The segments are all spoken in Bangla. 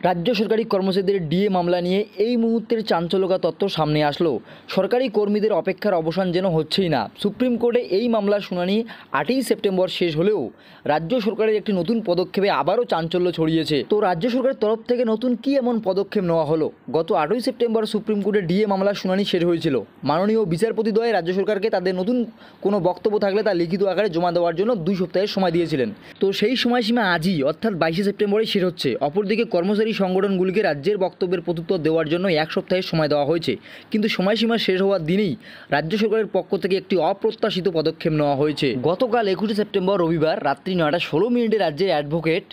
রাজ্য সরকারি কর্মচারীদের ডিএ মামলা নিয়ে এই মুহূর্তের চাঞ্চল্যকর তথ্য সামনে আসলো। সরকারি কর্মীদের অপেক্ষার অবসান যেন হচ্ছেই না। সুপ্রিম কোর্টে এই মামলার শুনানি 8ই সেপ্টেম্বর শেষ হলেও রাজ্য সরকারের একটি নতুন পদক্ষেপে আবারও চাঞ্চল্য ছড়িয়েছে। তো রাজ্য সরকারের তরফ থেকে নতুন কী এমন পদক্ষেপ নেওয়া হলো? গত 8ই সেপ্টেম্বর সুপ্রিম কোর্টে ডিএ মামলার শুনানি শেষ হয়েছিল। মাননীয় বিচারপতিদ্বয় রাজ্য সরকারকে তাদের নতুন কোনো বক্তব্য থাকলে তা লিখিত আকারে জমা দেওয়ার জন্য 2 সপ্তাহের সময় দিয়েছিলেন। তো সেই সময়সীমা আজই অর্থাৎ 22শে সেপ্টেম্বরেই শেষ হচ্ছে। অপরদিকে কর্মচারী সংগঠনগুলিকে রাজ্যের বক্তব্যের প্রত্যুত্তর দেওয়ার জন্য 1 সপ্তাহের সময় দেওয়া হয়েছে। কিন্তু সময়সীমা শেষ হওয়ার দিনেই রাজ্য সরকারের পক্ষ থেকে একটি অপ্রত্যাশিত পদক্ষেপ নেওয়া হয়েছে। গতকাল 21শে সেপ্টেম্বর রবিবার রাত্রি 9টা 16 মিনিটে রাজ্যের অ্যাডভোকেট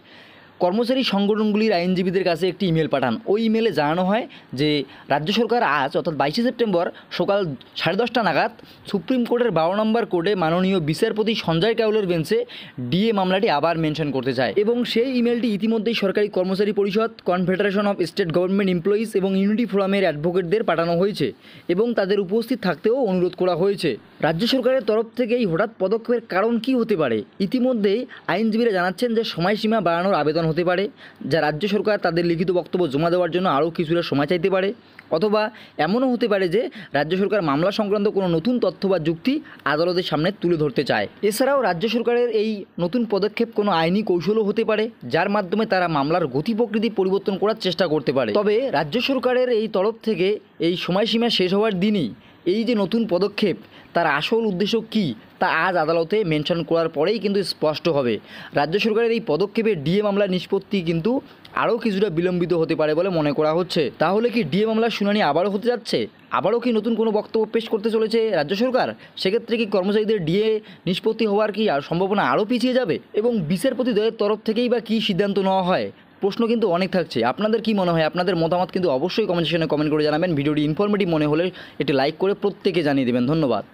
কর্মচারী সংগঠনগুলির আইনজীবীদের কাছে একটি ইমেল পাঠান। ওই ইমেলে জানানো হয় যে রাজ্য সরকার আজ অর্থাৎ 22শে সেপ্টেম্বর সকাল 10:30 নাগাদ সুপ্রিম কোর্টের 12 নম্বর কোর্টে মাননীয় বিচারপতি সঞ্জয় কাউলের বেঞ্চে ডিএ মামলাটি আবার মেনশন করতে চায় এবং সেই ইমেলটি ইতিমধ্যেই সরকারি কর্মচারী পরিষদ, confederation of state government employees এবং ইউনিটি ফোরামের অ্যাডভোকেটদের পাঠানো হয়েছে এবং তাদের উপস্থিত থাকতেও অনুরোধ করা হয়েছে। রাজ্য সরকারের তরফ থেকে এই হঠাৎ পদক্ষেপের কারণ কী হতে পারে? ইতিমধ্যেই আইনজীবীরা জানাচ্ছেন যে সময়সীমা বাড়ানোর আবেদন হতে পারে, যা রাজ্য সরকার তাদের লিখিত বক্তব্য জমা দেওয়ার জন্য আরও কিছুটা সময় চাইতে পারে, অথবা এমনও হতে পারে যে রাজ্য সরকার মামলা সংক্রান্ত কোনো নতুন তথ্য বা যুক্তি আদালতের সামনে তুলে ধরতে চায়। এছাড়াও রাজ্য সরকারের এই নতুন পদক্ষেপ কোনো আইনি কৌশলও হতে পারে, যার মাধ্যমে তারা মামলার গতি প্রকৃতি পরিবর্তন করার চেষ্টা করতে পারে। তবে রাজ্য সরকারের এই তরফ থেকে এই সময়সীমা শেষ হওয়ার দিনই এই যে নতুন পদক্ষেপ, তার আসল উদ্দেশ্য কী তা আজ আদালতে মেনশন করার পরেই কিন্তু স্পষ্ট হবে। রাজ্য সরকারের এই পদক্ষেপে ডিএ মামলার নিষ্পত্তি কিন্তু আরও কিছুটা বিলম্বিত হতে পারে বলে মনে করা হচ্ছে। তাহলে কি ডিএ মামলার শুনানি আবারও হতে যাচ্ছে? আবারও কি নতুন কোনো বক্তব্য পেশ করতে চলেছে রাজ্য সরকার? সেক্ষেত্রে কি কর্মচারীদের ডিএ নিষ্পত্তি হওয়ার কি সম্ভাবনা আরও পিছিয়ে যাবে? এবং বিচারপতিদ্বয়ের তরফ থেকেই বা কী সিদ্ধান্ত নেওয়া হয়? প্রশ্ন কিন্তু অনেক থাকছে। আপনাদের কি মনে হয়? আপনাদের মতামত কিন্তু অবশ্যই কমেন্ট সেকশনে কমেন্ট করে জানাবেন। ভিডিওটি ইনফরমেটিভ মনে হলে এটি লাইক করে প্রত্যেকে জানিয়ে দেবেন। ধন্যবাদ।